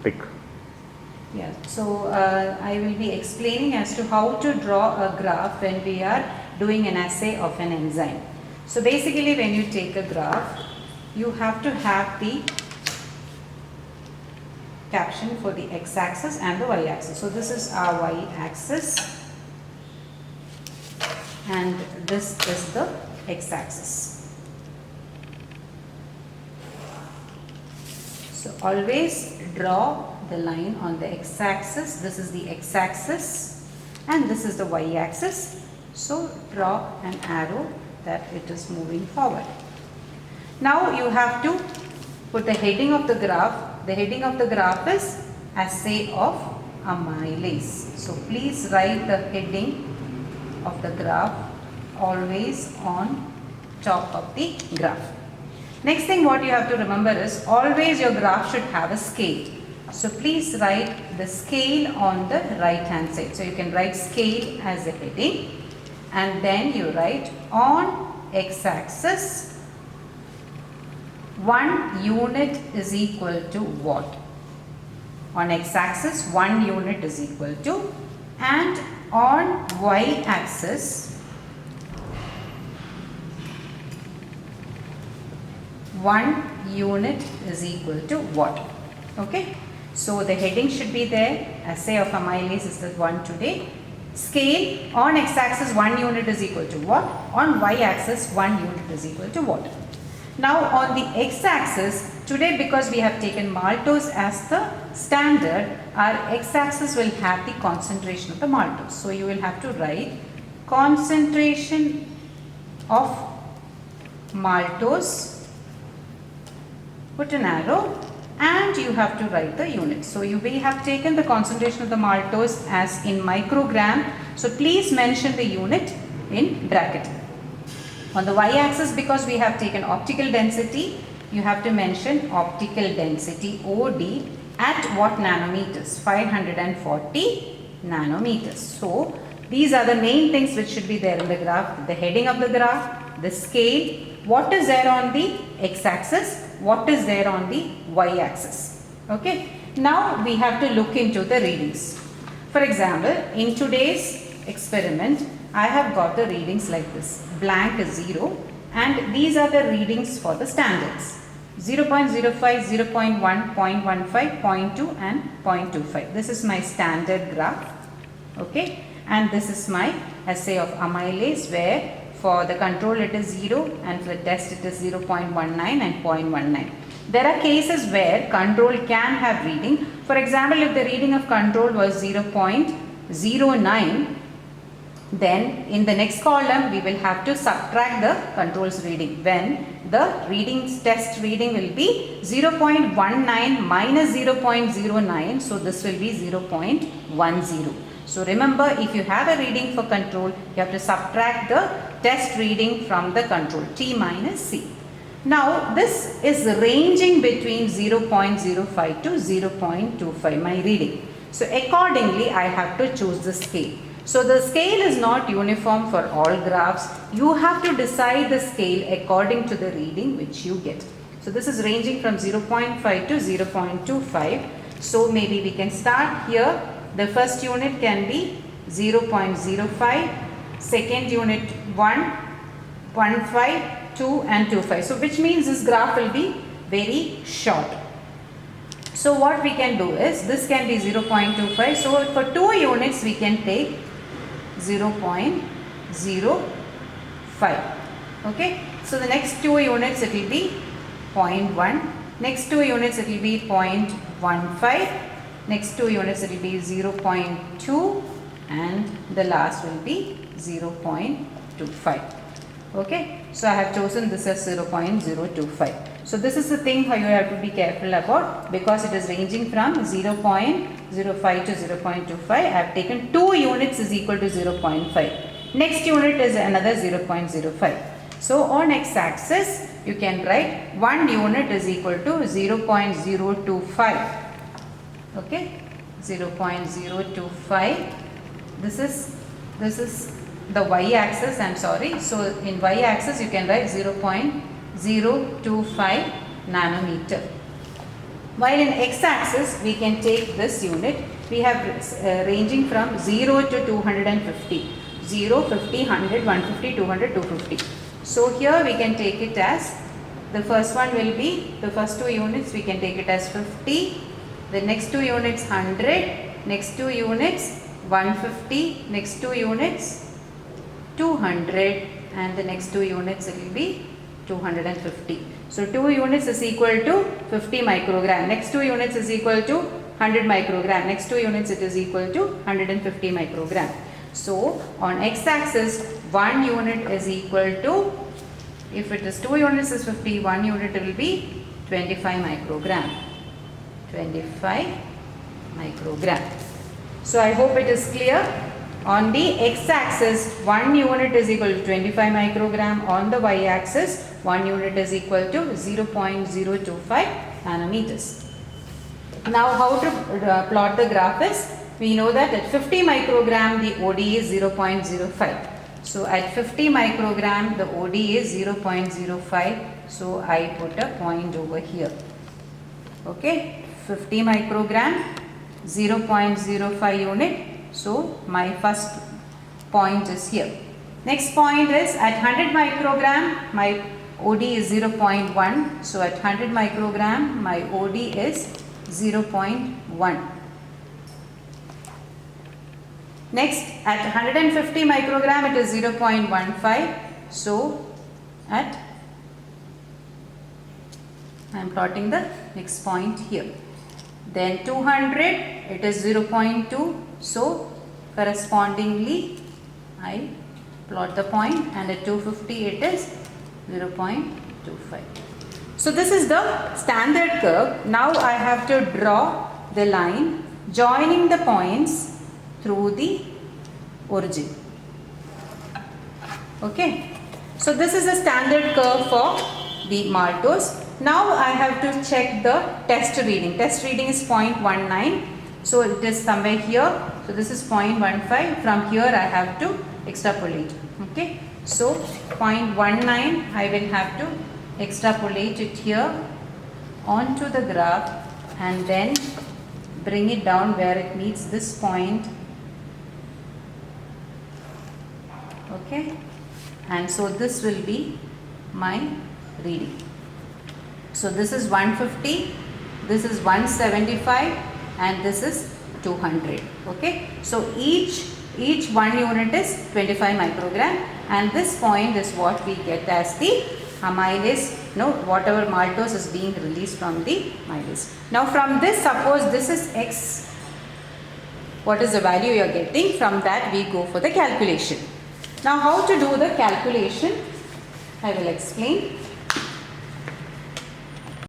pick. Yeah, so I will be explaining as to how to draw a graph when we are doing an assay of an enzyme. So basically when you take a graph, you have to have the caption for the x-axis and the y-axis. So this is our y-axis and this is the x-axis. So always draw the line on the x-axis. This is the x-axis and this is the y-axis. So draw an arrow that it is moving forward. Now you have to put the heading of the graph. The heading of the graph is assay of amylase. So please write the heading of the graph always on top of the graph. Next thing what you have to remember is always your graph should have a scale. So please write the scale on the right hand side. So you can write scale as a heading and then you write on x-axis 1 unit is equal to what? On x-axis 1 unit is equal to, and on y-axis 1 unit is equal to what? Okay. So the heading should be there. Assay of amylase is the one today. Scale on x-axis 1 unit is equal to what? On y-axis 1 unit is equal to what? Now on the x-axis, today because we have taken maltose as the standard, our x-axis will have the concentration of the maltose. So you will have to write concentration of maltose, put an arrow, and you have to write the unit. So we have taken the concentration of the maltose as in microgram. So please mention the unit in bracket. On the y-axis, because we have taken optical density, you have to mention optical density OD at what nanometers? 540 nanometers. So these are the main things which should be there in the graph. The heading of the graph, the scale, what is there on the x-axis, what is there on the y-axis. Okay. Now we have to look into the readings. For example, in today's experiment, I have got the readings like this. Blank is 0 and these are the readings for the standards. 0.05, 0.1, 0.15, 0.2 and 0.25. This is my standard graph. Okay. And this is my assay of amylase where for the control it is 0 and for the test it is 0.19 and 0.19. There are cases where control can have reading. For example, if the reading of control was 0.09, then in the next column we will have to subtract the control's reading. When the test reading will be 0.19 minus 0.09, so this will be 0.10. So remember, if you have a reading for control, you have to subtract the test reading from the control, T minus C. Now this is ranging between 0.05 to 0.25, my reading. So accordingly I have to choose the scale. So the scale is not uniform for all graphs. You have to decide the scale according to the reading which you get. So this is ranging from 0.5 to 0.25. So maybe we can start here. The first unit can be 0.05, second unit 1, 1.5, 2 and 2.5. So which means this graph will be very short. So what we can do is, this can be 0.25. So for 2 units we can take 0.05. Okay. So the next 2 units it will be 0.1. Next 2 units it will be 0.15. Next 2 units it will be 0.2 and the last will be 0.25. Okay. So I have chosen this as 0.025. So this is the thing how you have to be careful about, because it is ranging from 0.05 to 0.25. I have taken 2 units is equal to 0.5. Next unit is another 0.05. So on x-axis you can write 1 unit is equal to 0.025. Okay, 0.025. This is the y-axis, I am sorry. So in y-axis you can write 0.025 nanometer. While in x-axis, we can take this unit. We have ranging from 0 to 250. 0, 50, 100, 150, 200, 250. So here we can take it as, the first one will be, the first 2 units we can take it as 50. The next 2 units 100. Next 2 units 150. Next 2 units 200. And the next 2 units will be 250. So 2 units is equal to 50 microgram. Next 2 units is equal to 100 microgram. Next 2 units it is equal to 150 microgram. So on x-axis 1 unit is equal to, if it is 2 units is 50, 1 unit will be 25 microgram. 25 microgram. So I hope it is clear. On the x-axis 1 unit is equal to 25 microgram. On the y-axis 1 unit is equal to 0.025 nanometers. Now how to plot the graph is, we know that at 50 microgram the OD is 0.05. So at 50 microgram the OD is 0.05. So I put a point over here. Okay, 50 microgram 0.05 unit. So my first point is here. Next point is at 100 microgram my OD is 0.1. So at 100 microgram my OD is 0.1. Next at 150 microgram it is 0.15. So at, I am plotting the next point here. Then 200 it is 0.2. So correspondingly I plot the point, and at 250 it is 0.25. So this is the standard curve. Now I have to draw the line joining the points through the origin. Okay. So this is a standard curve for the maltose. Now I have to check the test reading. Test reading is 0.19. So it is somewhere here. So this is 0.15. From here I have to extrapolate. Okay. So 0.19 I will have to extrapolate it here onto the graph and then bring it down where it meets this point. Okay. And so this will be my reading. So this is 150, this is 175, and this is 200. Okay. So each 1 unit is 25 microgram, and this point is what we get as the amylase, whatever maltose is being released from the amylase. Now from this, suppose this is X, what is the value you are getting? From that we go for the calculation. Now how to do the calculation, I will explain.